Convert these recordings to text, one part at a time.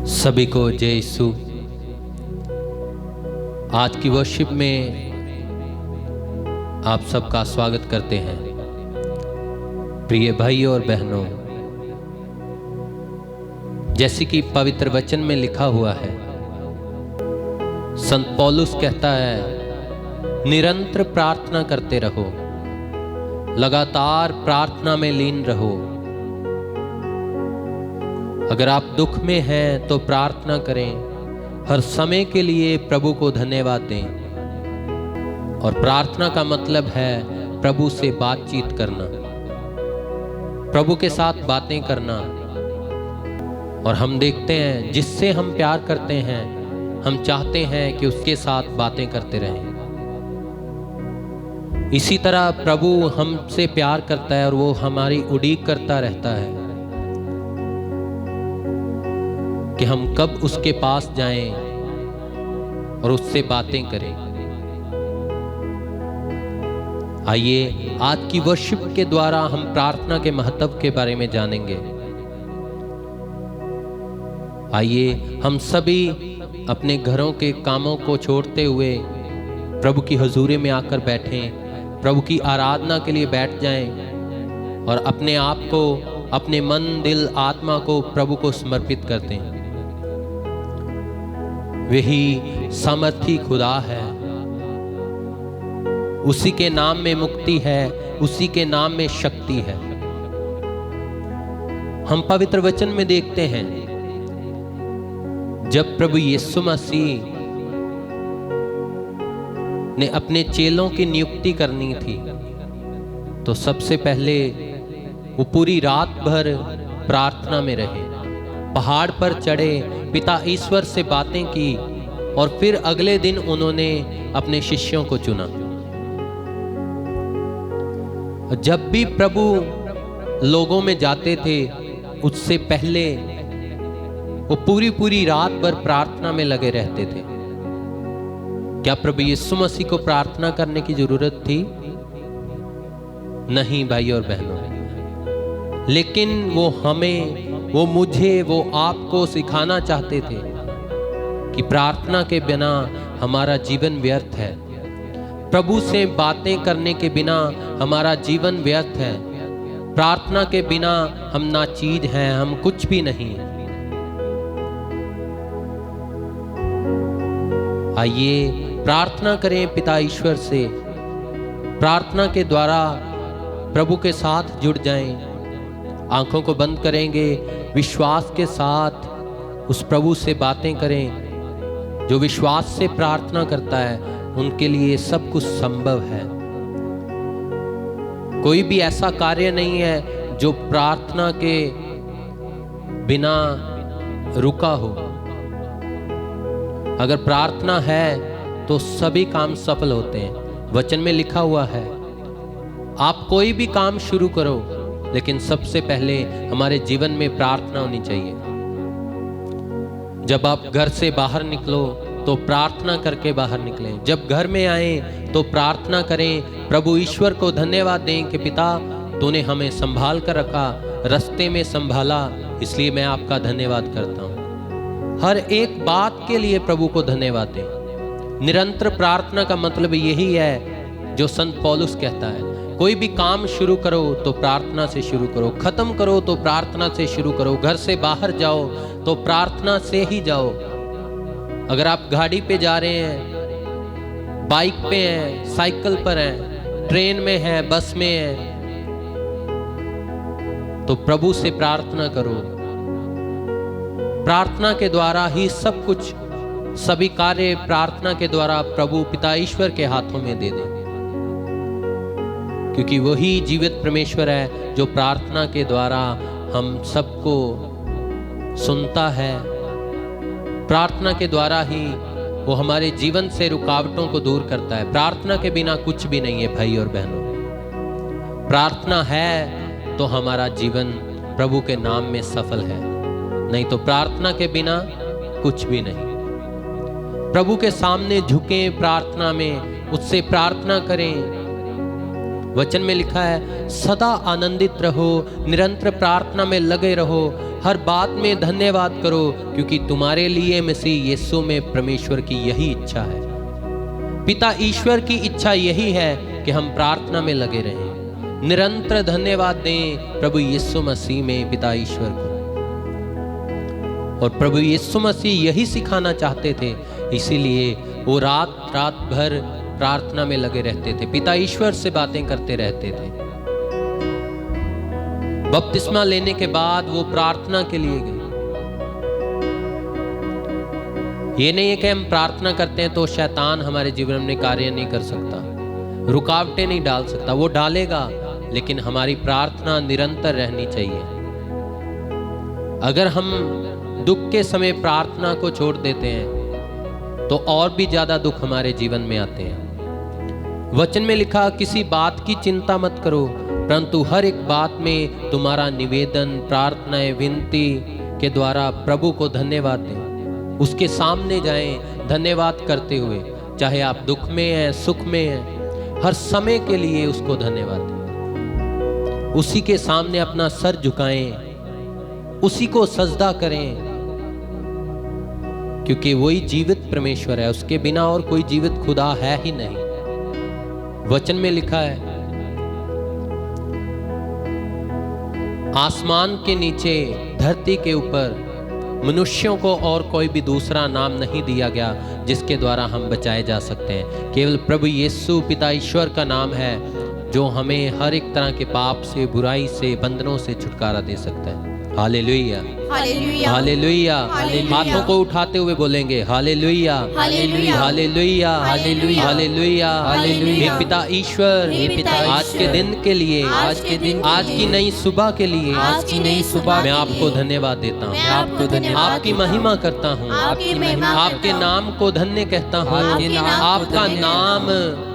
सभी को जय यीशु। आज की वर्शिप में आप सबका स्वागत करते हैं। प्रिय भाइयों और बहनों, जैसे कि पवित्र वचन में लिखा हुआ है, संत पौलुस कहता है, निरंतर प्रार्थना करते रहो, लगातार प्रार्थना में लीन रहो। अगर आप दुख में हैं तो प्रार्थना करें, हर समय के लिए प्रभु को धन्यवाद दें। और प्रार्थना का मतलब है प्रभु से बातचीत करना, प्रभु के साथ बातें करना। और हम देखते हैं जिससे हम प्यार करते हैं, हम चाहते हैं कि उसके साथ बातें करते रहें। इसी तरह प्रभु हमसे प्यार करता है और वो हमारी उड़ीक करता रहता है कि हम कब उसके पास जाएं और उससे बातें करें। आइए आज की वर्शिप के द्वारा हम प्रार्थना के महत्व के बारे में जानेंगे। आइए हम सभी अपने घरों के कामों को छोड़ते हुए प्रभु की हुजूरी में आकर बैठें, प्रभु की आराधना के लिए बैठ जाएं और अपने आप को, अपने मन, दिल, आत्मा को प्रभु को समर्पित कर दें। वही सामर्थी खुदा है, उसी के नाम में मुक्ति है, उसी के नाम में शक्ति है। हम पवित्र वचन में देखते हैं, जब प्रभु यीशु मसीह ने अपने चेलों की नियुक्ति करनी थी तो सबसे पहले वो पूरी रात भर प्रार्थना में रहे, पहाड़ पर चढ़े, पिता ईश्वर से बातें की और फिर अगले दिन उन्होंने अपने शिष्यों को चुना। जब भी प्रभु लोगों में जाते थे उससे पहले वो पूरी रात भर प्रार्थना में लगे रहते थे। क्या प्रभु यीशु मसीह को प्रार्थना करने की जरूरत थी? नहीं भाई और बहनों, लेकिन वो हमें, वो मुझे, वो आपको सिखाना चाहते थे कि प्रार्थना के बिना हमारा जीवन व्यर्थ है, प्रभु से बातें करने के बिना हमारा जीवन व्यर्थ है, प्रार्थना के बिना हम ना चीज हैं, हम कुछ भी नहीं। आइए प्रार्थना करें पिता ईश्वर से, प्रार्थना के द्वारा प्रभु के साथ जुड़ जाएं। आंखों को बंद करेंगे, विश्वास के साथ उस प्रभु से बातें करें। जो विश्वास से प्रार्थना करता है उनके लिए सब कुछ संभव है। कोई भी ऐसा कार्य नहीं है जो प्रार्थना के बिना रुका हो। अगर प्रार्थना है तो सभी काम सफल होते हैं। वचन में लिखा हुआ है, आप कोई भी काम शुरू करो, लेकिन सबसे पहले हमारे जीवन में प्रार्थना होनी चाहिए। जब आप घर से बाहर निकलो तो प्रार्थना करके बाहर निकलें। जब घर में आए तो प्रार्थना करें, प्रभु ईश्वर को धन्यवाद दें कि पिता तूने हमें संभाल कर रखा, रास्ते में संभाला, इसलिए मैं आपका धन्यवाद करता हूँ। हर एक बात के लिए प्रभु को धन्यवाद दें। निरंतर प्रार्थना का मतलब यही है जो संत पौलुस कहता है, कोई भी काम शुरू करो तो प्रार्थना से शुरू करो, खत्म करो तो प्रार्थना से शुरू करो, घर से बाहर जाओ तो प्रार्थना से ही जाओ। अगर आप गाड़ी पे जा रहे हैं, बाइक पे हैं, साइकिल पर हैं, ट्रेन में हैं, बस में हैं, तो प्रभु से प्रार्थना करो। प्रार्थना के द्वारा ही सब कुछ, सभी कार्य प्रार्थना के द्वारा प्रभु पिता ईश्वर के हाथों में दे दें, क्योंकि वही जीवित परमेश्वर है जो प्रार्थना के द्वारा हम सबको सुनता है। प्रार्थना के द्वारा ही वो हमारे जीवन से रुकावटों को दूर करता है। प्रार्थना के बिना कुछ भी नहीं है भाई और बहनों। प्रार्थना है तो हमारा जीवन प्रभु के नाम में सफल है, नहीं तो प्रार्थना के बिना कुछ भी नहीं। प्रभु के सामने झुकें, प्रार्थना में उससे प्रार्थना करें। वचन में लिखा है सदा आनंदित रहो, निरंतर प्रार्थना में लगे रहो, हर बात में धन्यवाद करो, क्योंकि तुम्हारे लिए मसीह यीशु में परमेश्वर की यही इच्छा है। पिता ईश्वर की इच्छा यही है कि हम प्रार्थना में लगे रहें, निरंतर धन्यवाद दें प्रभु यीशु मसीह में पिता ईश्वर को। और प्रभु यीशु मसीह यही सिखाना चाहते थे, इसीलिए वो रात रात भर प्रार्थना में लगे रहते थे, पिता ईश्वर से बातें करते रहते थे। बपतिस्मा लेने के बाद वो प्रार्थना के लिए गए। ये नहीं है कि हम प्रार्थना करते हैं तो शैतान हमारे जीवन में कार्य नहीं कर सकता, रुकावटें नहीं डाल सकता, वो डालेगा, लेकिन हमारी प्रार्थना निरंतर रहनी चाहिए। अगर हम दुख के समय प्रार्थना को छोड़ देते हैं तो और भी ज्यादा दुख हमारे जीवन में आते हैं। वचन में लिखा किसी बात की चिंता मत करो, परंतु हर एक बात में तुम्हारा निवेदन, प्रार्थनाएं, विनती के द्वारा प्रभु को धन्यवाद दें। उसके सामने जाएं धन्यवाद करते हुए, चाहे आप दुख में हैं, सुख में हैं, हर समय के लिए उसको धन्यवाद दें। उसी के सामने अपना सर झुकाएं, उसी को सजदा करें, क्योंकि वही जीवित परमेश्वर है, उसके बिना और कोई जीवित खुदा है ही नहीं। वचन में लिखा है आसमान के नीचे, धरती के ऊपर मनुष्यों को और कोई भी दूसरा नाम नहीं दिया गया जिसके द्वारा हम बचाए जा सकते हैं। केवल प्रभु यीशु पिता ईश्वर का नाम है जो हमें हर एक तरह के पाप से, बुराई से, बंधनों से छुटकारा दे सकता है। Hallelujah, hallelujah, hallelujah. हालेलुया। हाथों को उठाते हुए बोलेंगे hallelujah, hallelujah, hallelujah, hallelujah, hallelujah, hallelujah. हे पिता ईश्वर, हे पिता आज के दिन के लिए, आज के दिन के आज की नई सुबह के लिए, आज की नई सुबह मैं के आपको लिए धन्यवाद देता मैं हूँ, आपको धन्यवाद आपकी देता हूँ। महिमा करता हूँ, आपकी महिमा आपके करता हूँ। नाम को धन्य कहता हूँ। आपके नाम को आपका धन्य नाम,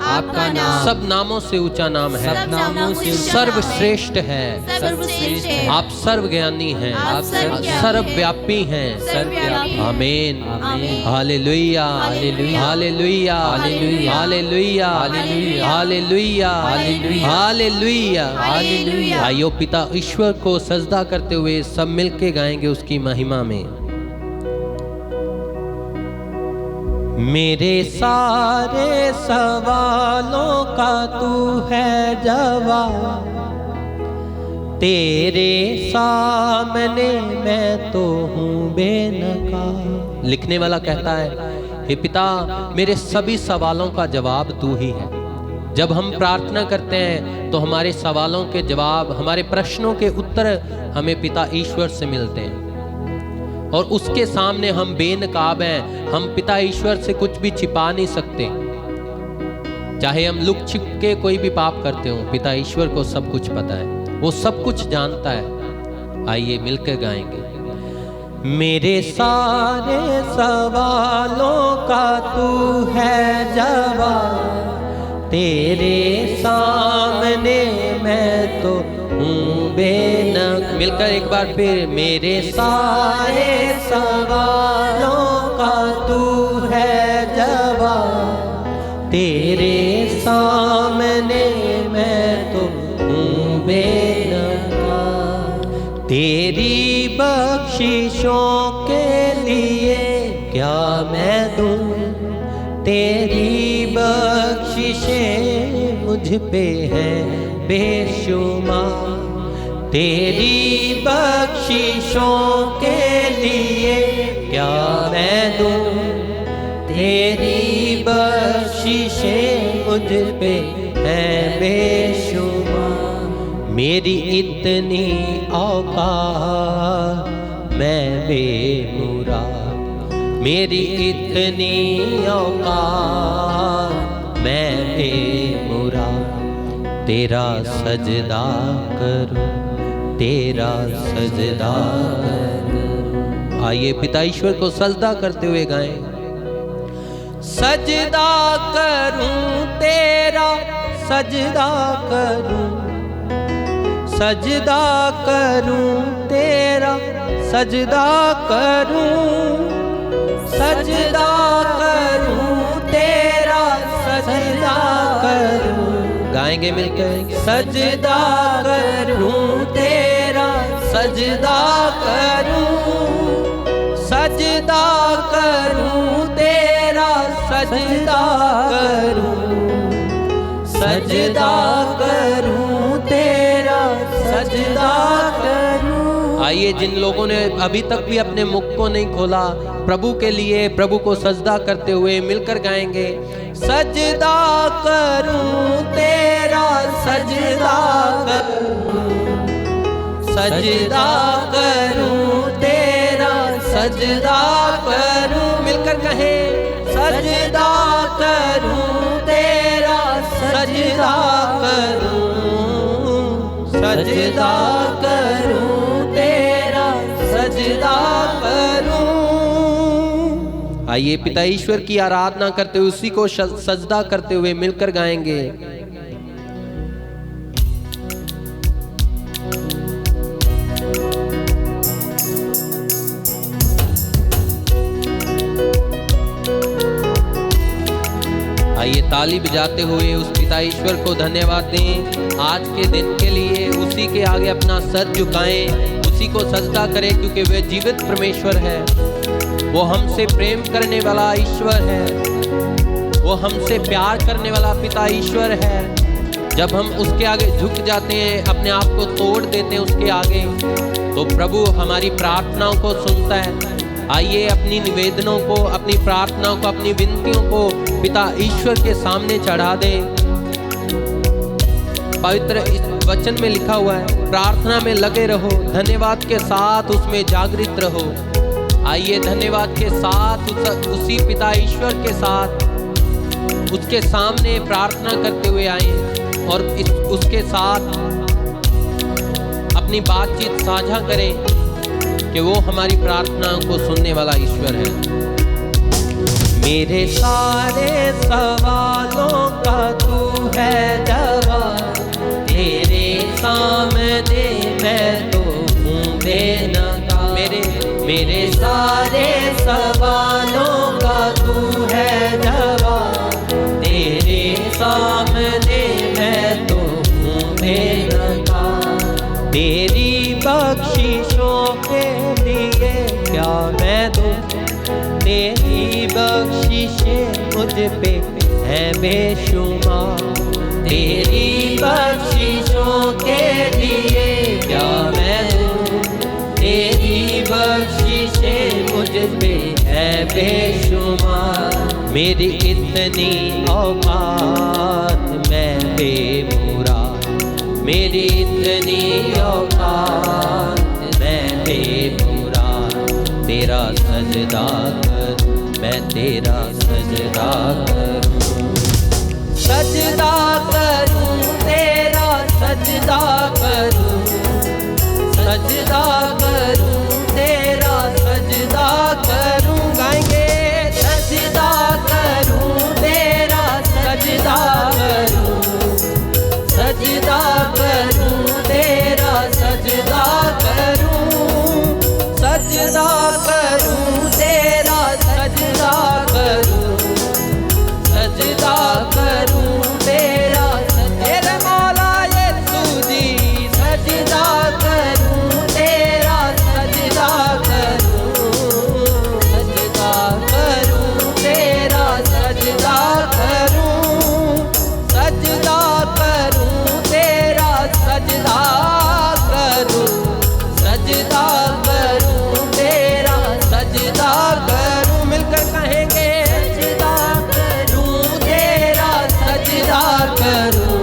आपका नाम सब नामों से ऊंचा नाम है, सब नामों से ऊंचा सर्वश्रेष्ठ है, सर्वश्रेष्ठ है। आप सर्वज्ञानी हैं, आप सर्वज्ञानी हैं, सर्वव्यापी हैं। सर्वव्यापी हैं। आमीन, आमीन। Hallelujah, hallelujah, hallelujah, hallelujah, hallelujah, hallelujah, hallelujah, hallelujah, hallelujah. Hallelujah. आइयो पिता ईश्वर को सजदा करते हुए सब मिलके गाएंगे उसकी महिमा में। मेरे सारे सवालों का तू है जवाब, तेरे सामने मैं तो हूँ बेनकाब। लिखने वाला कहता है हे पिता, मेरे सभी सवालों का जवाब तू ही है। जब हम प्रार्थना करते हैं तो हमारे सवालों के जवाब, हमारे प्रश्नों के उत्तर हमें पिता ईश्वर से मिलते हैं, और उसके सामने हम बेनकाब हैं। हम पिता ईश्वर से कुछ भी छिपा नहीं सकते, चाहे हम लुक छिप के कोई भी पाप करते हो, पिता ईश्वर को सब कुछ पता है, वो सब कुछ जानता है। आइए मिलकर गाएंगे। मेरे सारे सवालों का तू है जवाब, तेरे सामने मैं तो हूँ बेनकाब। मिलकर एक बार फिर, मेरे सारे सवालों का तू है जवाब, तेरे सामने मैं तो हूँ बेनकाब। तेरी बख्शिशों के लिए क्या मैं दूँ, तेरी बख्शिशें मुझ पे हैं बेशुमार। तेरी बख्शिशों के लिए क्या मैं दूँ, तेरी बख्शिशें मुझ पे हैं बेशुमार। मेरी इतनी औकात मैं बेमुराद, मेरी इतनी औकात मैं बेमुराद। तेरा सजदा करूं, तेरा सजदा करूं। आइए पिता ईश्वर को सजदा करते हुए गाएं। सजदा करूं तेरा, सजदा करूं, सजदा करूं तेरा, सजदा करूं, सजदा करूं तेरा, सजदा करूं। गाएंगे मिलकर। सजदा करूं तेरा सजदा करूं, सजदा करूं तेरा सजदा करूं, सजदा करूं तेरा सजदा करूं। आइए, जिन लोगों ने अभी तक भी अपने मुख को नहीं खोला, प्रभु के लिए प्रभु को सजदा करते हुए मिलकर गाएंगे। सजदा करूं तेरा सजदा करूं, सजदा करूं तेरा सजदा करूं। मिलकर कहें, सजदा करूं तेरा सजदा करूं, सजदा करूं तेरा सजदा करूं। आइए, पिता ईश्वर की आराधना करते हुए उसी को सजदा करते हुए मिलकर गाएंगे। आइए, ताली बजाते हुए उस पिता ईश्वर को धन्यवाद दें आज के दिन के लिए। उसी के आगे अपना सर झुकाएं, उसी को सजदा करें, क्योंकि वह जीवित परमेश्वर है। वो हमसे प्रेम करने वाला ईश्वर है, वो हमसे प्यार करने वाला पिता ईश्वर है। जब हम उसके आगे झुक जाते हैं, अपने आप को तोड़ देते हैं उसके आगे, तो प्रभु हमारी प्रार्थनाओं को सुनता है। आइए, अपनी निवेदनों को, अपनी प्रार्थनाओं को, अपनी विनतियों को पिता ईश्वर के सामने चढ़ा दें। पवित्र वचन में लिखा हुआ है, प्रार्थना में लगे रहो, धन्यवाद के साथ उसमें जागृत रहो। आइए, धन्यवाद के साथ उसी पिता ईश्वर के साथ उसके सामने प्रार्थना करते हुए आए और उसके साथ अपनी बातचीत साझा करें कि वो हमारी प्रार्थनाओं को सुनने वाला ईश्वर है। मेरे सारे सवालों का तू है जवाब, तेरे सामने मैं तो हूँ बेनकाब। मेरे सारे सवालों का तू है जवाब, तेरे सामने मैं तो हूँ बेनकाब। तेरी बख्शिशों के लिए क्या मैं दूँ, तेरी बख्शिशें मुझ पे है बेशुमार। तेरी बख्शिशों के लिए क्या मैं दूँ, तेरी बख्शिशें मुझ पे है बेशुमार। मेरी इतनी औकात मैं बेमुराद, मेरी इतनी औकात मैं बेमुराद। तेरा सजदा कर, मैं तेरा सजदा करूं, सजदा करूं तेरा सजदा करूं, सजदा करूं तेरा सजदा करूं। गाएंगे, सजदा करूं तेरा सजदा करूं, सजदा करूं तेरा सजदा करूं, सजदा करूं तेरा सजदा करूं, सजदा करूं तेरा तेरे मौला यीशु जी। सजदा करूं तेरा सजदा करूं, सजदा करूं तेरा सजदा करूं, सजदा करूं तेरा सजदा करूं, सजदा करूं तेरा सजदा करूं। मिलकर कहेंगे, सजदा करूं तेरा सजदा करूं,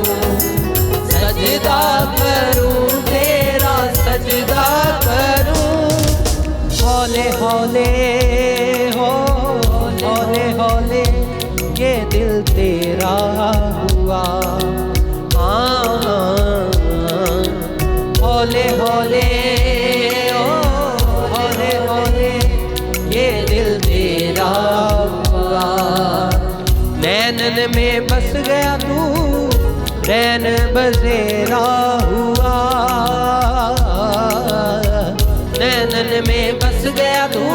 सजदा करूं तेरा सजदा करूं। हौले हौले हो, हौले हौले ये दिल तेरा हुआ। हौले हौले ओ, हौले हौले ये दिल तेरा हुआ। नैनन में बस गया तू, नैन बसेरा हुआ। नैनन में बस गया तू,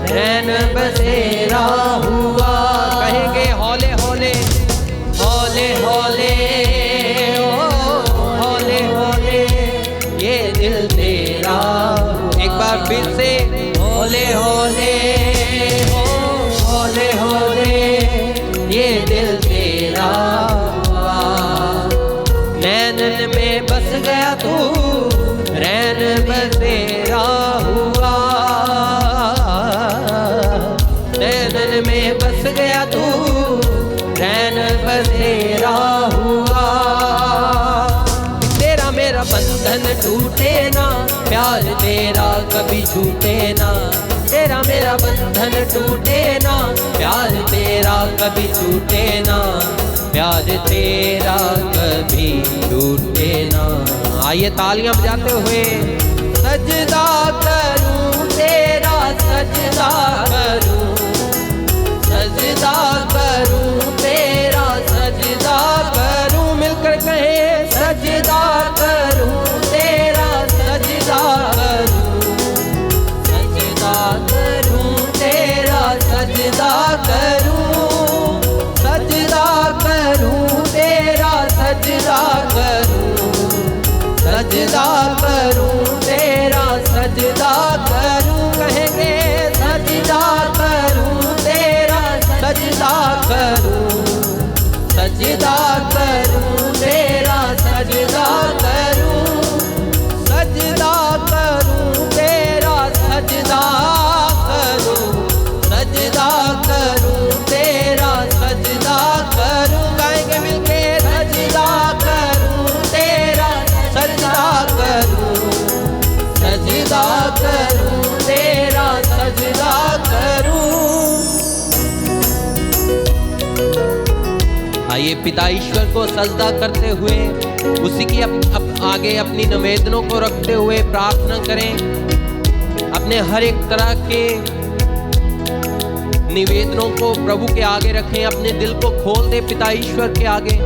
नैन बसेरा हुआ। कहेंगे, हौले हौले, हौले हौले हौले हौले हौले ये दिल तेरा हुआ, नैनन में बस गया तू रैन बसेरा हुआ, नैनन में बस गया तू रैन बसेरा हुआ। तेरा मेरा बंधन टूटे ना, प्यार तेरा कभी छूटे ना, तेरा मेरा बंधन टूटे ना, प्यार तेरा कभी छूटे ना, प्यार तेरा कभी छूटे ना। आइए तालियां बजाते हुए सजदा करूं तेरा, सजदा करूं, सजदा करूं तेरा, सजदा करूं, मिलकर कहे सजदा करूं तेरा, सजदा करूं, सजदा करूं तेरा, सजदा करूं, सजदा करूं तेरा, सजदा करूं, सजदा करूं तेरा, सजदा करूं, कहेंगे सजदा करूं तेरा, सजदा करूं, सजदा करूं तेरा, सजदा करूं, सजदा करूं तेरा, सजदा करूं, सजदा करूं तेरा, सजदा करूं, गाएंगे मिलके सजदा करूं तेरा, सजदा करूं, सजदा करूं तेरा, सजदा करूं। आइए पिता ईश्वर को सजदा करते हुए उसी की आगे अपनी निवेदनों को रखते हुए प्रार्थना करें। अपने हर एक तरह के निवेदनों को प्रभु के आगे रखें, अपने दिल को खोल दे पिता ईश्वर के आगे।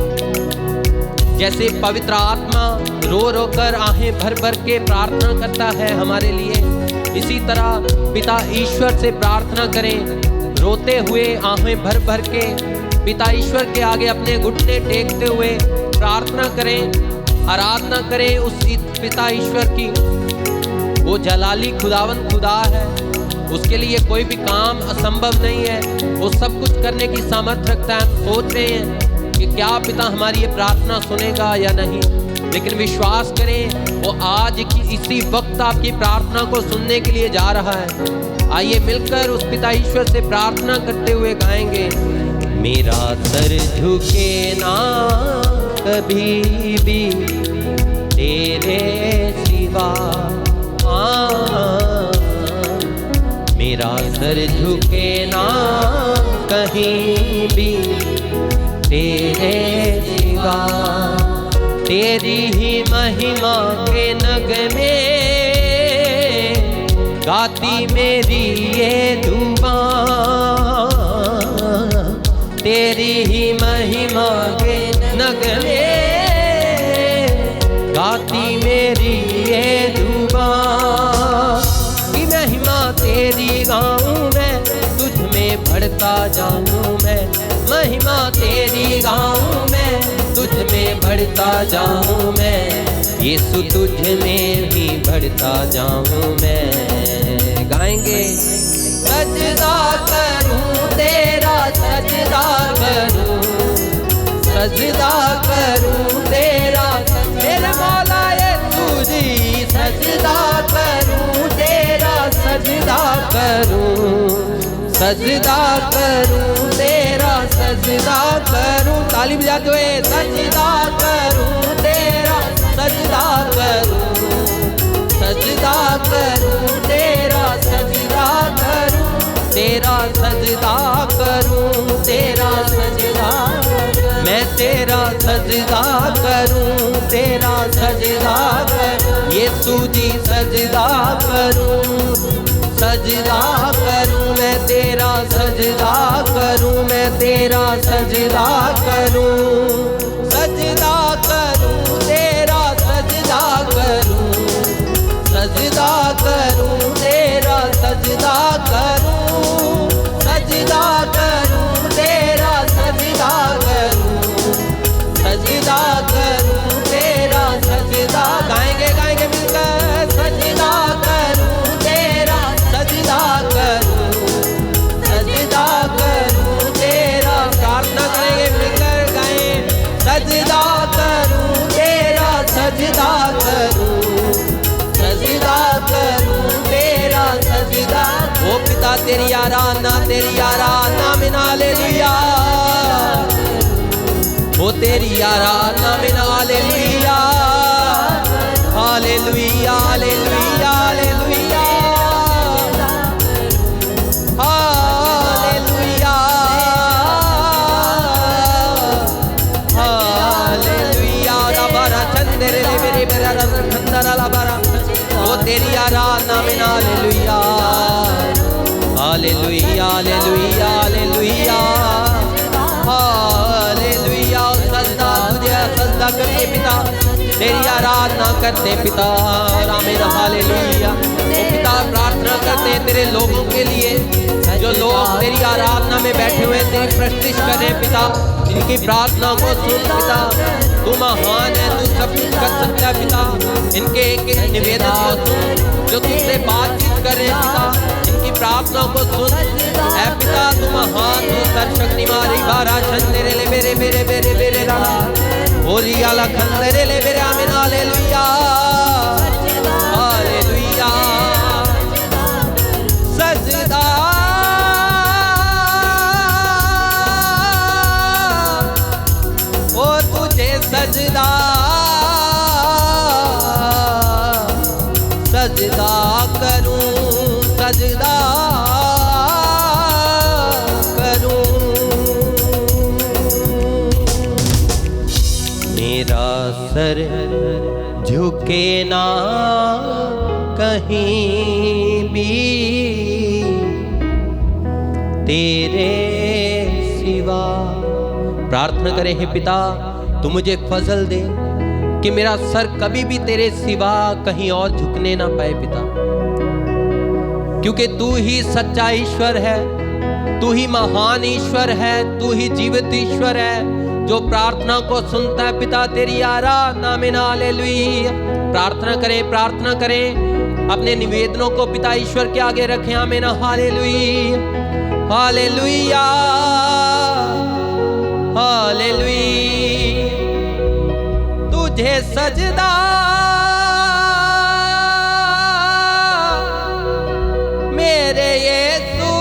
जैसे पवित्र आत्मा रो रो कर आहें भर भर के प्रार्थना करता है हमारे लिए, इसी तरह पिता ईश्वर से प्रार्थना करें, रोते हुए आहें भर भर के पिता ईश्वर के आगे अपने घुटने टेकते हुए प्रार्थना करें, आराधना करें उस पिता ईश्वर की। वो जलाली खुदावन खुदा है, उसके लिए कोई भी काम असंभव नहीं है, वो सब कुछ करने की सामर्थ्य रखता है। हम सोच रहे हैं कि क्या पिता हमारी ये प्रार्थना सुनेगा या नहीं, लेकिन विश्वास करें वो आज की इसी वक्त आपकी प्रार्थना को सुनने के लिए जा रहा है। आइए मिलकर उस पिता ईश्वर से प्रार्थना करते हुए गाएंगे, मेरा सर झुके ना कभी भी तेरे सिवा, मेरा सर झुके ना कहीं भी तेरे सिवा, तेरी ही महिमा के नगमे गाती मेरी ये जुबान, तेरी ही महिमा के नगमे गाती मेरी ये जुबान, की महिमा तेरी गाऊं मैं, तुझ में बढ़ता जाऊं मैं, महिमा तेरी गाऊं मैं, तुझ में बढ़ता जाऊं मैं, यीशु तुझ में ही बढ़ता जाऊं मैं। गाएंगे सजदा करूं तेरा, सजदा करूं, सजदा करूं तेरा, मेरे मौला यीशु जी, सजदा करूं तेरा, सजदा करूं, सजदा करूं तेरा, सजदा करूं, ताली बजाते हुए सजदा करूं तेरा, सजदा करूं, सजदा करूं तेरा, सजदा करूं तेरा, सजदा करूं तेरा, सजदा, मैं तेरा सजदा करूं तेरा, सजदा करूं, यीशु जी सजदा करूं, सजदा करूं मैं तेरा, सजदा करूं मैं तेरा, सजदा करूं, सजदा करूं तेरा, सजदा करूं, सजदा करूं तेरा, सजदा करूं, सजदा करूं तेरा, सजदा करूं, सजदा करूं तेरा, सजदा, गाएंगे गाएंगे मिलकर सजदा करूं तेरा, सजदा तेरी आराधना में हालेलुया। ओ तेरी आराधना में hallelujah, hallelujah, hallelujah, hallelujah, hallelujah, hallelujah. रबरा चंदरे मेरे मेरा खंदरा लबरा। ओ तेरी आराधना में hallelujah, hallelujah, hallelujah, hallelujah, hallelujah. सजदा तुझे सजदा करते पिता, तेरी आराधना करते पिता, आमीन, हालेलुया। ओ पिता प्रार्थना करते तेरे लोगों के लिए जो लोग तेरी आराधना में बैठे हुए तेरी प्रस्तुति कर रहे हैं पिता, इनकी प्रार्थना को सुन पिता। तू महान है, तू सब कुछ कर सकता है पिता। इनके एक एक निवेदन को सुन जो तुझसे बातचीत कर रहे हैं पिता, इनकी प्रार्थना को सुन ऐ पिता। तू महान, तू सर्वशक्ति मारी बारा चंदरे ले मेरे मेरे मेरे मेरे राला ओरी आला खंदरे ले मेरे आमीन, हालेलुया, हालेलुया। सजदा ओ तुझे सजदा, सजदा करूं, सजदा करूं। मेरा सर झुके ना कहीं भी तेरे सिवा। प्रार्थना करें, हे पिता तू मुझे फजल दे कि मेरा सर कभी भी तेरे सिवा कहीं और झुकने ना पाए पिता, क्योंकि तू ही सच्चा ईश्वर है, तू ही महान ईश्वर है, तू ही जीवित ईश्वर है जो प्रार्थना को सुनता है पिता। तेरी आराधना में हालेलुया। प्रार्थना करें, प्रार्थना करें, अपने निवेदनों को पिता ईश्वर के आगे रखें, आमीन, हालेलुया, हालेलुया, हालेलुया। तुझे सजदा मेरे यीशु,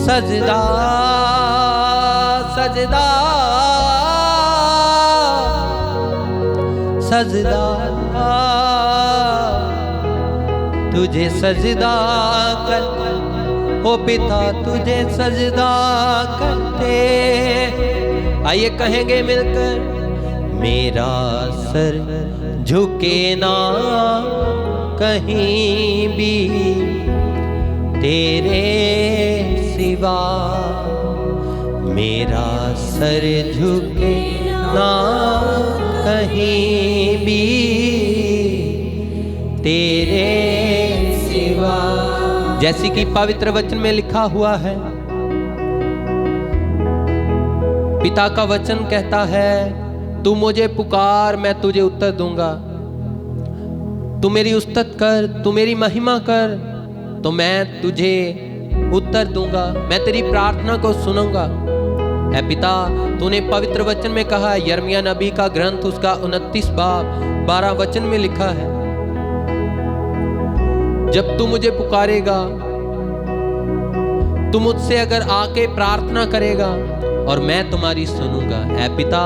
सजदा, सजदा, सजदा, तुझे सजदा कर ओ पिता, तुझे सजदा करते। आइए कहेंगे मिलकर, मेरा सर झुके ना कहीं भी तेरे सिवा, मेरा सर झुके ना कहीं भी तेरे सिवा। जैसे कि पवित्र वचन में लिखा हुआ है, पिता का वचन कहता है, तू मुझे पुकार मैं तुझे उत्तर दूंगा। तू मेरी उस्तत कर, तू मेरी महिमा कर, तो मैं तुझे उत्तर दूंगा, मैं तेरी प्रार्थना को सुनूंगा। ऐ पिता तूने पवित्र वचन में कहा, यिर्मयाह नबी का ग्रंथ उसका 29 बाब 12 वचन में लिखा है, जब तू मुझे पुकारेगा, तू मुझसे अगर आके प्रार्थना करेगा और मैं तुम्हारी सुनूंगा। ऐ पिता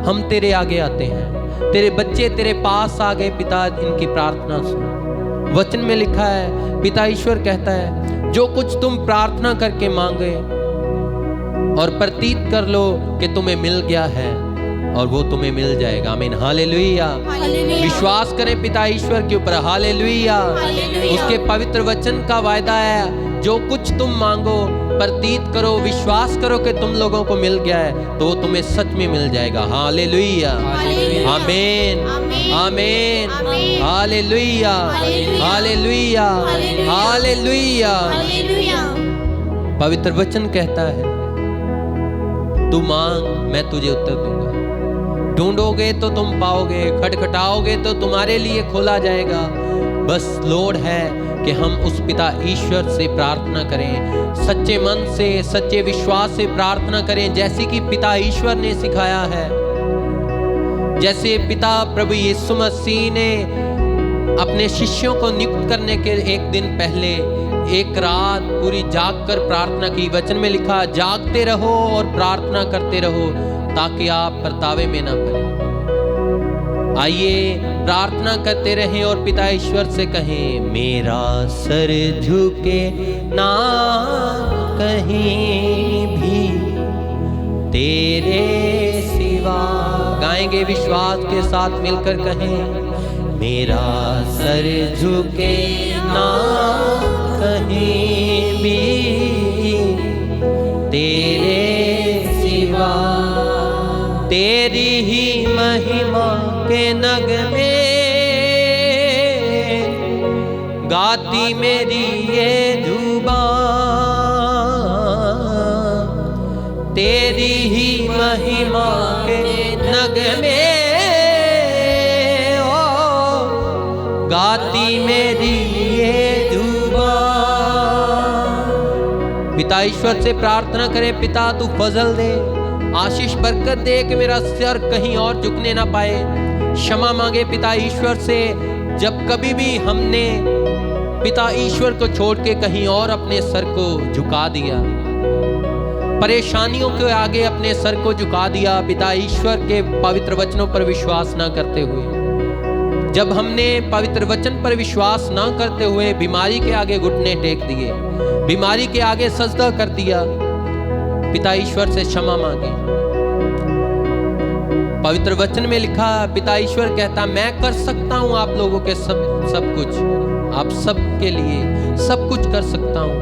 हम तेरे आगे आते हैं, तेरे बच्चे तेरे पास आ गए पिता, इनकी प्रार्थना सुन। वचन में लिखा है, पिता ईश्वर कहता है, जो कुछ तुम प्रार्थना करके मांगे और प्रतीत कर लो कि तुम्हें मिल गया है और वो तुम्हें मिल जाएगा। आमीन, हालेलुया। विश्वास करें पिता ईश्वर के ऊपर, हालेलुया। उसके पवित्र वचन का वायदा है, जो कुछ तुम मांगो प्रतीत करो, विश्वास करो कि तुम लोगों को मिल गया है, तो वो तुम्हें सच में मिल जाएगा। हालेलुया, आमीन, आमीन, हालेलुया, हालेलुया, हालेलुया। पवित्र वचन कहता है, तू मांग मैं तुझे उत्तर दूंगा, ढूंढोगे तो तुम पाओगे, खटखटाओगे तो तुम्हारे लिए खोला जाएगा। बस लोड़ है कि हम उस पिता ईश्वर से प्रार्थना करें, सच्चे मन से, सच्चे विश्वास से प्रार्थना करें, जैसे कि पिता ईश्वर ने सिखाया है। जैसे पिता प्रभु यीशु मसीह ने अपने शिष्यों को नियुक्त करने के एक दिन पहले एक रात पूरी जाग कर प्रार्थना की। वचन में लिखा, जागते रहो और प्रार्थना करते रहो ताकि आप परतावे में ना पड़े। आइए प्रार्थना करते रहें और पिता ईश्वर से कहें, मेरा सर झुके ना कहीं भी तेरे सिवा। गाएंगे विश्वास के साथ मिलकर कहें, मेरा सर झुके ना कहीं भी तेरे सिवा। तेरी ही महिमा के नगमे गाती मेरी ये जुबान। तेरी ही महिमा के नगमे गाती मेरी ये जुबान। पिता ईश्वर से प्रार्थना करें, पिता तू फजल दे, आशीष बरकत दे कि मेरा सिर कहीं और झुकने ना पाए। क्षमा मांगे पिता ईश्वर से जब कभी भी हमने पिता ईश्वर को छोड़ के कहीं और अपने सर को झुका दिया, परेशानियों के आगे अपने सर को झुका दिया पिता ईश्वर के पवित्र वचनों पर विश्वास ना करते हुए। जब हमने पवित्र वचन पर विश्वास ना करते हुए बीमारी के आगे घुटने टेक दिए, बीमारी के आगे सजदा कर दिया, पिता ईश्वर से क्षमा मांगे। पवित्र वचन में लिखा, पिता ईश्वर कहता, मैं कर सकता हूं आप लोगों के सब कुछ, आप सब के लिए सब कुछ कर सकता हूं।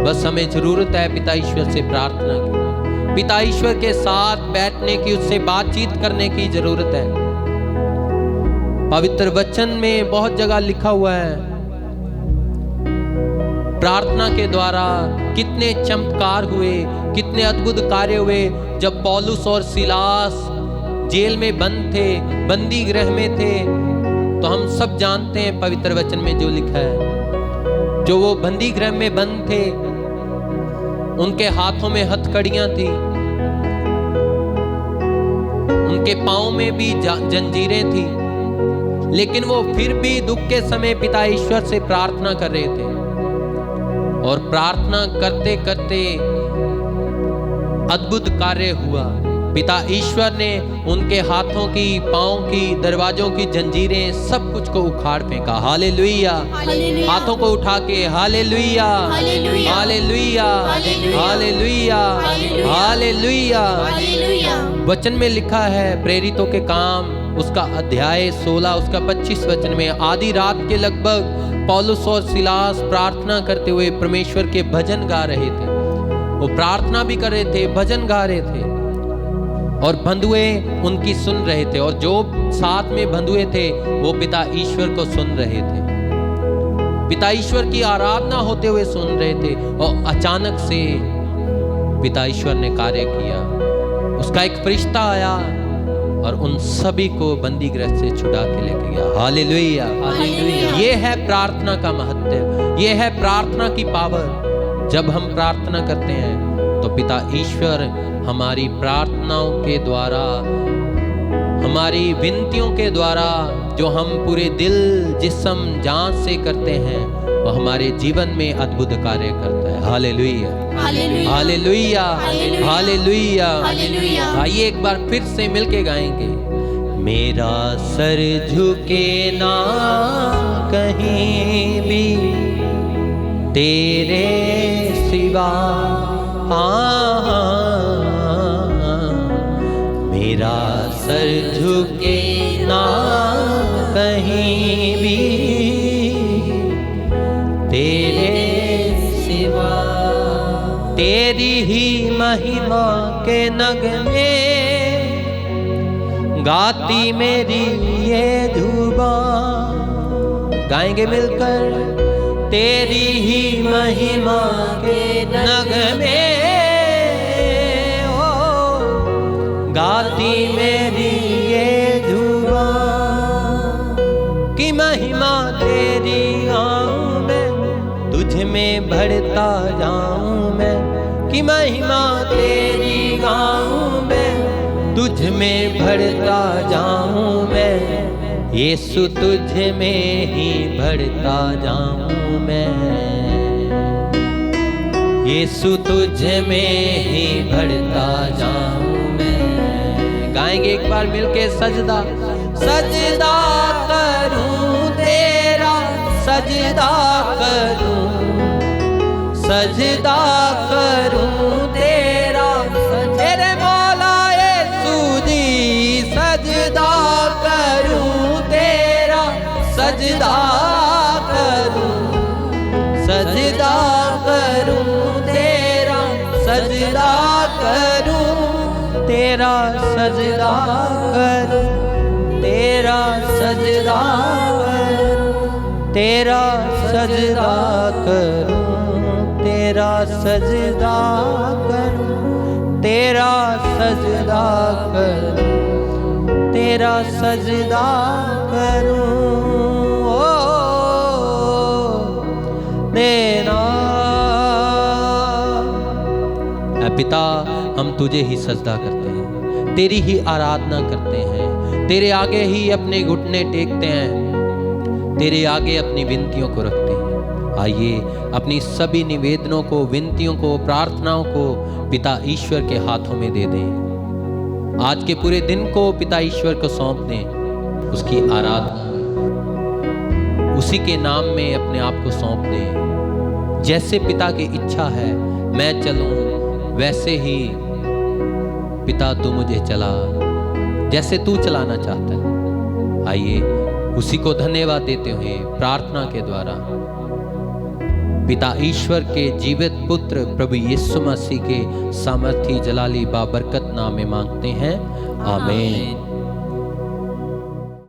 बस हमें जरूरत है पिता ईश्वर से प्रार्थना की, पिता ईश्वर के साथ बैठने की, उससे बातचीत करने की जरूरत है। पवित्र वचन में बहुत जगह लिखा हुआ है प्रार्थना के द्वारा कितने चमत्कार हुए, कितने अद्भुत कार्य हुए। जब पौलुस और सिलास जेल में बंद थे, बंदी गृह में थे, तो हम सब जानते हैं पवित्र वचन में जो लिखा है, जो वो बंदी गृह में बंद थे, उनके हाथों में हथकड़ियां थी, उनके पांव में भी जंजीरें थी, लेकिन वो फिर भी दुख के समय पिता ईश्वर से प्रार्थना कर रहे थे। और प्रार्थना करते करते अद्भुत कार्य हुआ। पिता ईश्वर ने उनके हाथों की, पांव की, दरवाजों की जंजीरें सब कुछ को उखाड़ फेंका। हालेलुया। हाथों को उठा के हालेलुया, हालेलुया, हालेलुया, हालेलुया। वचन में लिखा है प्रेरितों के काम उसका अध्याय 16 उसका 25 वचन में, आधी रात के लगभग पौलुस और सिलास प्रार्थना करते हुए परमेश्वर के भजन गा रहे थे। वो प्रार्थना भी कर रहे थे, भजन गा रहे थे, और बंधुए उनकी सुन रहे थे, और जो साथ में बंधुए थे वो पिता ईश्वर को सुन रहे थे, पिता ईश्वर की आराधना होते हुए सुन रहे थे। और अचानक से पिता ईश्वर ने कार्य किया, उसका एक फरिश्ता आया और उन सभी को बंदी गृह से छुड़ा के लेके गया। Hallelujah, hallelujah. ये है प्रार्थना का महत्व, ये है प्रार्थना की पावर। जब हम प्रार्थना करते हैं तो पिता ईश्वर हमारी प्रार्थनाओं के द्वारा, हमारी विनतियों के द्वारा, जो हम पूरे दिल, जिस्म, जान से करते हैं, वो हमारे जीवन में अद्भुत कार्य करता है। Hallelujah, hallelujah, hallelujah, hallelujah. आइए एक बार फिर से मिलके गाएंगे, मेरा सर झुके ना कहीं भी तेरे सिवा। मेरा सर झुके ना कहीं भी तेरे सिवा। तेरी ही महिमा के नगमे गाती मेरी ये जुबान। गाएंगे मिलकर, तेरी ही महिमा के नगमे गाती मेरी ये जुबान। की महिमा तेरी गाऊं मैं, तुझ में बढ़ता जाऊं मैं। की महिमा तेरी गाऊं मैं, तुझ में बढ़ता जाऊं मैं। यीशु तुझ में ही बढ़ता जाऊं मैं, यीशु तुझ में ही बढ़ता जाऊं मैं। गाएंगे एक बार मिलके सजदा, सजदा करूं तेरा, सजदा करूं, सजदा करूं तेरा, तेरे मौला यीशु जी, सजदा करूं तेरा, सजदा करूं, सजदा करूं तेरा, सजदा करूं तेरा, सजदा करूं तेरा, सजदा करूं तेरा, सजदा करूं तेरा, सजदा करूं तेरा, सजदा करूं तेरा, सजदा करूं ओ तेरा। ऐ पिता, हम तुझे ही सजदा करते हैं, तेरी ही आराधना करते हैं, तेरे आगे ही अपने घुटने टेकते हैं, तेरे आगे अपनी विनतियों को रखते हैं। आइए अपनी सभी निवेदनों को, विनतियों को, प्रार्थनाओं को पिता ईश्वर के हाथों में दे दें। आज के पूरे दिन को पिता ईश्वर को सौंप दें, उसकी आराधना, उसी के नाम में अपने आप को सौंप दें। जैसे पिता की इच्छा है मैं चलूं, वैसे ही पिता तू मुझे चला, जैसे तू चलाना चाहता है। आइए उसी को धन्यवाद देते हुए प्रार्थना के द्वारा पिता ईश्वर के जीवित पुत्र प्रभु यीशु मसीह के सामर्थी जलाली बाबरकत नाम में मांगते हैं, आमीन।